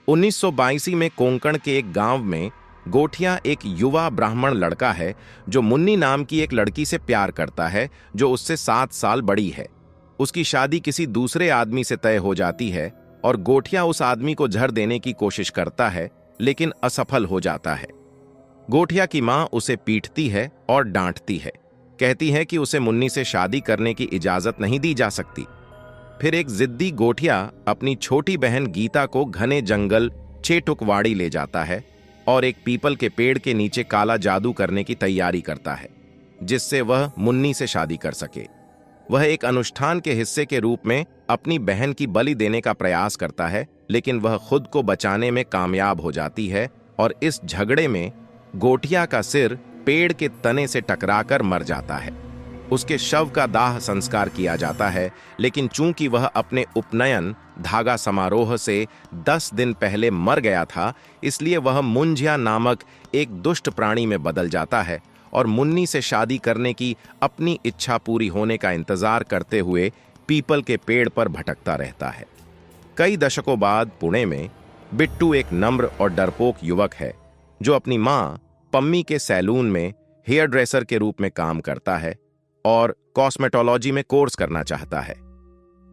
1982 में कोंकण के एक गांव में गोठिया एक युवा ब्राह्मण लड़का है जो मुन्नी नाम की एक लड़की से प्यार करता है जो उससे 7 साल बड़ी है। उसकी शादी किसी दूसरे आदमी से तय हो जाती है और गोठिया उस आदमी को जहर देने की कोशिश करता है लेकिन असफल हो जाता है। गोठिया की मां उसे पीटती है और डांटती है, कहती है कि उसे मुन्नी से शादी करने की इजाजत नहीं दी जा सकती। फिर एक जिद्दी गोठिया अपनी छोटी बहन गीता को घने जंगल चेटुकवाड़ी ले जाता है और एक पीपल के पेड़ के नीचे काला जादू करने की तैयारी करता है जिससे वह मुन्नी से शादी कर सके। वह एक अनुष्ठान के हिस्से के रूप में अपनी बहन की बलि देने का प्रयास करता है लेकिन वह खुद को बचाने में कामयाब हो जाती है और इस झगड़े में गोठिया का सिर पेड़ के तने से टकराकर मर जाता है। उसके शव का दाह संस्कार किया जाता है लेकिन चूंकि वह अपने उपनयन धागा समारोह से 10 दिन पहले मर गया था इसलिए वह मुंजिया नामक एक दुष्ट प्राणी में बदल जाता है और मुन्नी से शादी करने की अपनी इच्छा पूरी होने का इंतजार करते हुए पीपल के पेड़ पर भटकता रहता है। कई दशकों बाद पुणे में बिट्टू एक नम्र और डरपोक युवक है जो अपनी मां पम्मी के सैलून में हेयर ड्रेसर के रूप में काम करता है और कॉस्मेटोलॉजी में कोर्स करना चाहता है।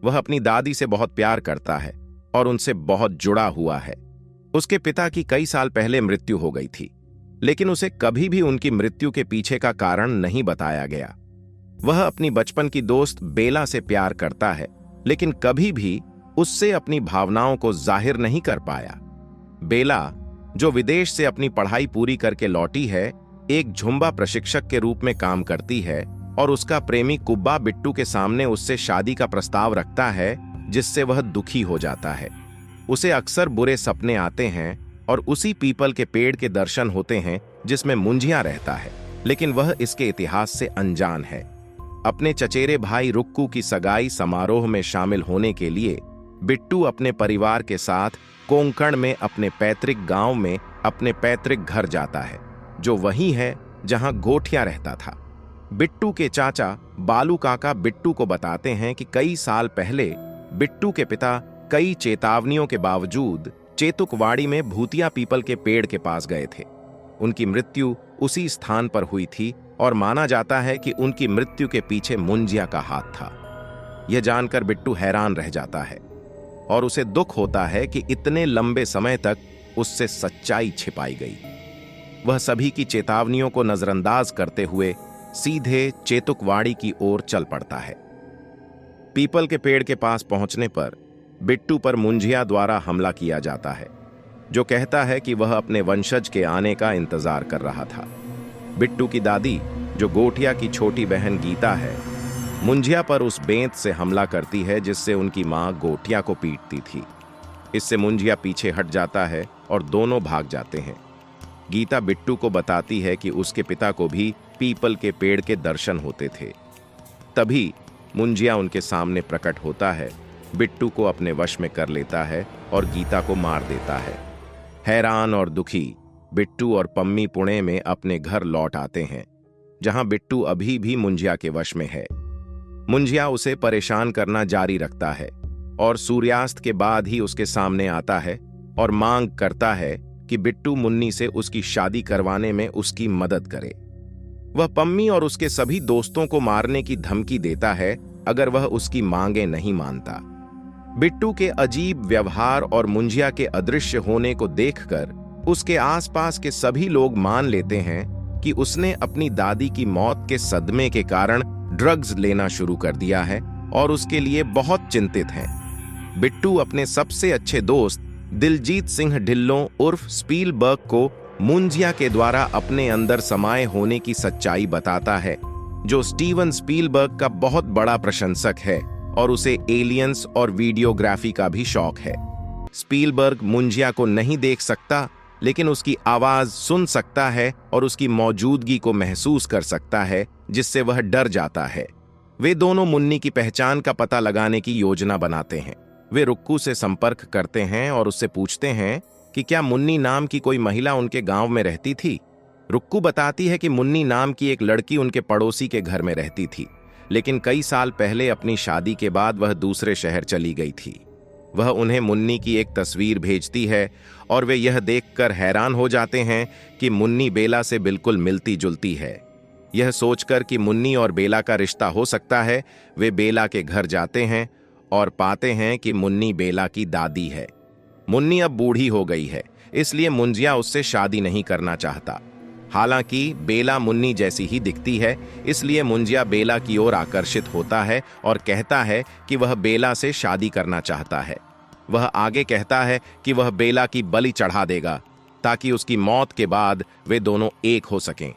वह अपनी दादी से बहुत प्यार करता है और उनसे बहुत जुड़ा हुआ है। उसके पिता की कई साल पहले मृत्यु हो गई थी लेकिन उसे कभी भी उनकी मृत्यु के पीछे का कारण नहीं बताया गया। वह अपनी बचपन की दोस्त बेला से प्यार करता है लेकिन कभी भी उससे अपनी भावनाओं को जाहिर नहीं कर पाया। बेला, जो विदेश से अपनी पढ़ाई पूरी करके लौटी है, एक झुम्बा प्रशिक्षक के रूप में काम करती है और उसका प्रेमी कुब्बा बिट्टू के सामने उससे शादी का प्रस्ताव रखता है जिससे वह दुखी हो जाता है। उसे अक्सर बुरे सपने आते हैं और उसी पीपल के पेड़ के दर्शन होते हैं जिसमें मुंजिया रहता है लेकिन वह इसके इतिहास से अनजान है। अपने चचेरे भाई रुक्कू की सगाई समारोह में शामिल होने के लिए बिट्टू अपने परिवार के साथ कोंकण में अपने पैतृक गांव में अपने पैतृक घर जाता है जो वही है जहां गोठिया रहता था। बिट्टू के चाचा बालू काका बिट्टू को बताते हैं कि कई साल पहले बिट्टू के पिता कई चेतावनियों के बावजूद चेतुकवाड़ी में भूतिया पीपल के पेड़ के पास गए थे। उनकी मृत्यु उसी स्थान पर हुई थी और माना जाता है कि उनकी मृत्यु के पीछे मुंजिया का हाथ था। यह जानकर बिट्टू हैरान रह जाता है और उसे दुख होता है कि इतने लंबे समय तक उससे सच्चाई छिपाई गई। वह सभी की चेतावनियों को नजरअंदाज करते हुए सीधे चेतुकवाड़ी की ओर चल पड़ता है। पीपल के पेड़ के पास पहुंचने पर बिट्टू पर मुंजिया द्वारा हमला किया जाता है जो कहता है कि वह अपने वंशज के आने का इंतजार कर रहा था। बिट्टू की दादी, जो गोठिया की छोटी बहन गीता है, मुंजिया पर उस बेंत से हमला करती है जिससे उनकी मां गोठिया को पीटती थी। इससे मुंजिया पीछे हट जाता है और दोनों भाग जाते हैं। गीता बिट्टू को बताती है कि उसके पिता को भी पीपल के पेड़ के दर्शन होते थे। तभी मुंजिया उनके सामने प्रकट होता है, बिट्टू को अपने वश में कर लेता है और गीता को मार देता है। हैरान और दुखी बिट्टू और पम्मी पुणे में अपने घर लौट आते हैं जहां बिट्टू अभी भी मुंजिया के वश में है। मुंजिया उसे परेशान करना जारी रखता है और सूर्यास्त के बाद ही उसके सामने आता है और मांग करता है कि बिट्टू मुन्नी से उसकी शादी करवाने में उसकी मदद करे। वह पम्मी और उसके सभी दोस्तों को मारने की धमकी देता है अगर वह उसकी मांगे नहीं मानता। बिट्टू के अजीब व्यवहार और मुंजिया के अदृश्य होने को देखकर उसके आसपास के सभी लोग मान लेते हैं कि उसने अपनी दादी की मौत के सदमे के कारण ड्रग्स लेना शुरू कर दिया है और उसके लिए बहुत चिंतित हैं। बिट्टू अपने सबसे अच्छे दोस्त दिलजीत सिंह ढिल्लों उर्फ स्पीलबर्ग को मुंजिया के द्वारा अपने अंदर समाये होने की सच्चाई बताता है, जो स्टीवन स्पीलबर्ग का बहुत बड़ा प्रशंसक है और उसे एलियंस और वीडियोग्राफी का भी शौक है। स्पीलबर्ग मुंजिया को नहीं देख सकता लेकिन उसकी आवाज सुन सकता है और उसकी मौजूदगी को महसूस कर सकता है जिससे वह डर जाता है। वे दोनों मुन्नी की पहचान का पता लगाने की योजना बनाते हैं। वे रुक्कू से संपर्क करते हैं और उससे पूछते हैं कि क्या मुन्नी नाम की कोई महिला उनके गांव में रहती थी। रुक्कू बताती है कि मुन्नी नाम की एक लड़की उनके पड़ोसी के घर में रहती थी लेकिन कई साल पहले अपनी शादी के बाद वह दूसरे शहर चली गई थी। वह उन्हें मुन्नी की एक तस्वीर भेजती है और वे यह देखकर हैरान हो जाते हैं कि मुन्नी बेला से बिल्कुल मिलती जुलती है। यह सोचकर कि मुन्नी और बेला का रिश्ता हो सकता है, वे बेला के घर जाते हैं और पाते हैं कि मुन्नी बेला की दादी है। मुन्नी अब बूढ़ी हो गई है, इसलिए मुंजिया उससे शादी नहीं करना चाहता। हालांकि बेला मुन्नी जैसी ही दिखती है, इसलिए मुंजिया बेला की ओर आकर्षित होता है और कहता है कि वह बेला से शादी करना चाहता है। वह आगे कहता है कि वह बेला की बलि चढ़ा देगा ताकि उसकी मौत के बाद वे दोनों एक हो सकें।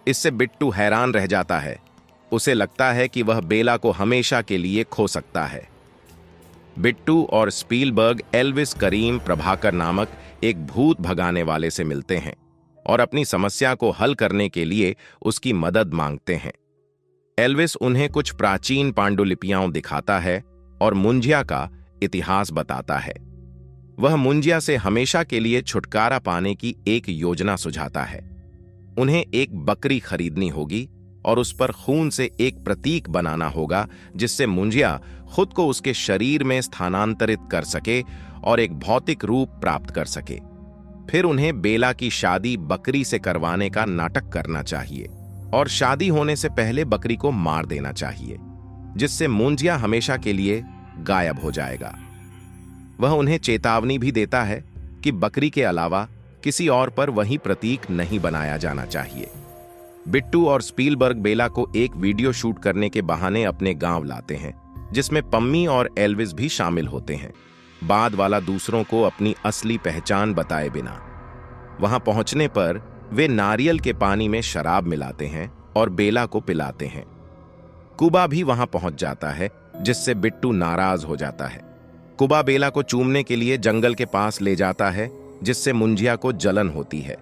इससे बिट्टू हैरान रह जाता है। उसे लगता है कि वह बेला को हमेशा के लिए खो सकता है। बिट्टू और स्पीलबर्ग एल्विस करीम प्रभाकर नामक एक भूत भगाने वाले से मिलते हैं और अपनी समस्या को हल करने के लिए उसकी मदद मांगते हैं। एल्विस उन्हें कुछ प्राचीन पांडुलिपियां दिखाता है और मुंजिया का इतिहास बताता है। वह मुंजिया से हमेशा के लिए छुटकारा पाने की एक योजना सुझाता है। उन्हें एक बकरी खरीदनी होगी और उस पर खून से एक प्रतीक बनाना होगा जिससे मुंजिया खुद को उसके शरीर में स्थानांतरित कर सके और एक भौतिक रूप प्राप्त कर सके। फिर उन्हें बेला की शादी बकरी से करवाने का नाटक करना चाहिए और शादी होने से पहले बकरी को मार देना चाहिए, जिससे मुंजिया हमेशा के लिए गायब हो जाएगा। वह उन्हें चेतावनी भी देता है कि बकरी के अलावा किसी और पर वही प्रतीक नहीं बनाया जाना चाहिए। बिट्टू और स्पीलबर्ग बेला को एक वीडियो शूट करने के बहाने अपने गांव लाते हैं, जिसमें पम्मी और एल्विस भी शामिल होते हैं, बाद वाला दूसरों को अपनी असली पहचान बताए बिना। वहां पहुंचने पर वे नारियल के पानी में शराब मिलाते हैं और बेला को पिलाते हैं। कुबा भी वहां पहुंच जाता है, जिससे बिट्टू नाराज हो जाता है। कुबा बेला को चूमने के लिए जंगल के पास ले जाता है, जिससे मुंजिया को जलन होती है।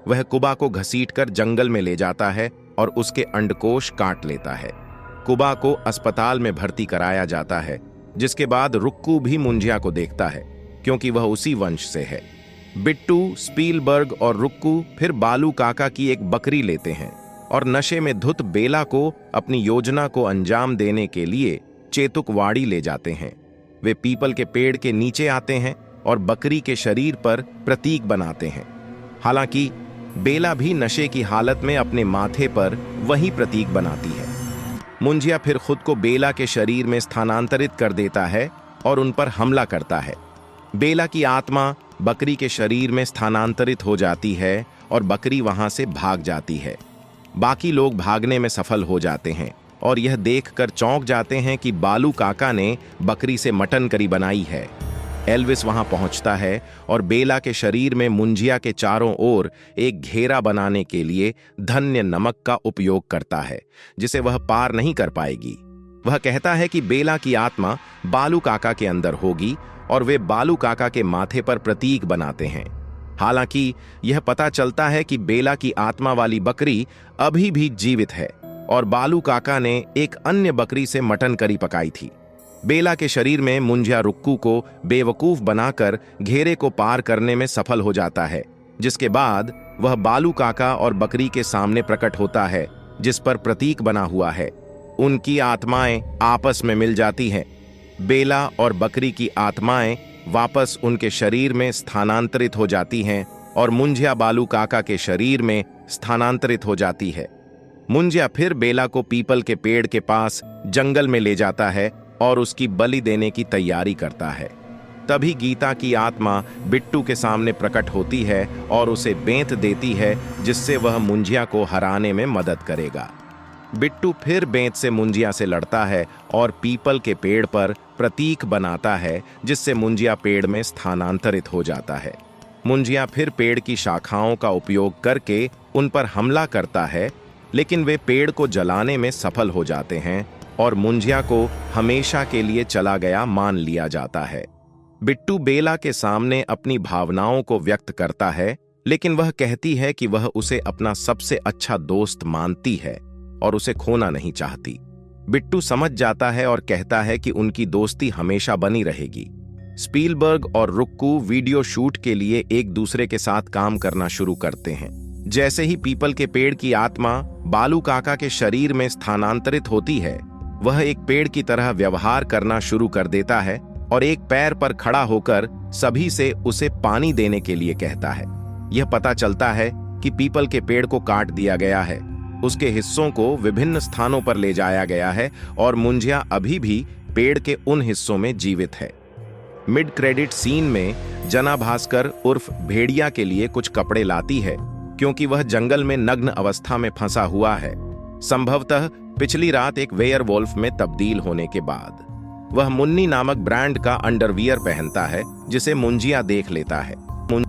वह कुबा को घसीटकर जंगल में ले जाता है और उसके अंडकोश काट लेता है। कुबा को अस्पताल में भर्ती कराया जाता है, जिसके बाद रुक्कू भी मुंजिया को देखता है क्योंकि वह उसी वंश से है। बिट्टू, स्पीलबर्ग और रुक्कू फिर बालू काका की एक बकरी लेते हैं और नशे में धुत बेला को अपनी योजना को अंजाम देने के लिए चेतुकवाड़ी ले जाते हैं। वे पीपल के पेड़ के नीचे आते हैं और बकरी के शरीर पर प्रतीक बनाते हैं। हालांकि बेला भी नशे की हालत में अपने माथे पर वही प्रतीक बनाती है। मुंजिया फिर खुद को बेला के शरीर में स्थानांतरित कर देता है और उन पर हमला करता है। बेला की आत्मा बकरी के शरीर में स्थानांतरित हो जाती है और बकरी वहां से भाग जाती है। बाकी लोग भागने में सफल हो जाते हैं और यह देखकर चौंक जाते हैं कि बालू काका ने बकरी से मटन करी बनाई है। एल्विस वहां पहुंचता है और बेला के शरीर में मुंजिया के चारों ओर एक घेरा बनाने के लिए धन्य नमक का उपयोग करता है, जिसे वह पार नहीं कर पाएगी। वह कहता है कि बेला की आत्मा बालू काका के अंदर होगी और वे बालू काका के माथे पर प्रतीक बनाते हैं। हालांकि यह पता चलता है कि बेला की आत्मा वाली बकरी अभी भी जीवित है और बालू काका ने एक अन्य बकरी से मटन करी पकाई थी। बेला के शरीर में मुंजिया रुक्कू को बेवकूफ बनाकर घेरे को पार करने में सफल हो जाता है, जिसके बाद वह बालू काका और बकरी के सामने प्रकट होता है, जिस पर प्रतीक बना हुआ है। उनकी आत्माएं आपस में मिल जाती हैं। बेला और बकरी की आत्माएं वापस उनके शरीर में स्थानांतरित हो जाती हैं और मुंजिया बालू काका के शरीर में स्थानांतरित हो जाती है। मुंजिया फिर बेला को पीपल के पेड़ के पास जंगल में ले जाता है और उसकी बलि देने की तैयारी करता है। तभी गीता की आत्मा बिट्टू के सामने प्रकट होती है और उसे बेंत देती है, जिससे वह मुंजिया को हराने में मदद करेगा। बिट्टू फिर बेंत से मुंजिया से लड़ता है और पीपल के पेड़ पर प्रतीक बनाता है, जिससे मुंजिया पेड़ में स्थानांतरित हो जाता है। मुंजिया फिर पेड़ की शाखाओं का उपयोग करके उन पर हमला करता है, लेकिन वे पेड़ को जलाने में सफल हो जाते हैं और मुंजिया को हमेशा के लिए चला गया मान लिया जाता है। बिट्टू बेला के सामने अपनी भावनाओं को व्यक्त करता है, लेकिन वह कहती है कि वह उसे अपना सबसे अच्छा दोस्त मानती है और उसे खोना नहीं चाहती। बिट्टू समझ जाता है और कहता है कि उनकी दोस्ती हमेशा बनी रहेगी। स्पीलबर्ग और रुक्कू वीडियो शूट के लिए एक दूसरे के साथ काम करना शुरू करते हैं। जैसे ही पीपल के पेड़ की आत्मा बालू काका के शरीर में स्थानांतरित होती है, वह एक पेड़ की तरह व्यवहार करना शुरू कर देता है और एक पैर पर खड़ा होकर सभी से उसे पानी देने के लिए कहता है। यह पता चलता है कि पीपल के पेड़ को काट दिया गया है, उसके हिस्सों को विभिन्न स्थानों पर ले जाया गया है और मुंजिया अभी भी पेड़ के उन हिस्सों में जीवित है। मिड क्रेडिट सीन में जना भास्कर उर्फ भेड़िया के लिए कुछ कपड़े लाती है क्योंकि वह जंगल में नग्न अवस्था में फंसा हुआ है, संभवतः पिछली रात एक वेयरवोल्फ में तब्दील होने के बाद। वह मुन्नी नामक ब्रांड का अंडरवियर पहनता है जिसे मुंजिया देख लेता है।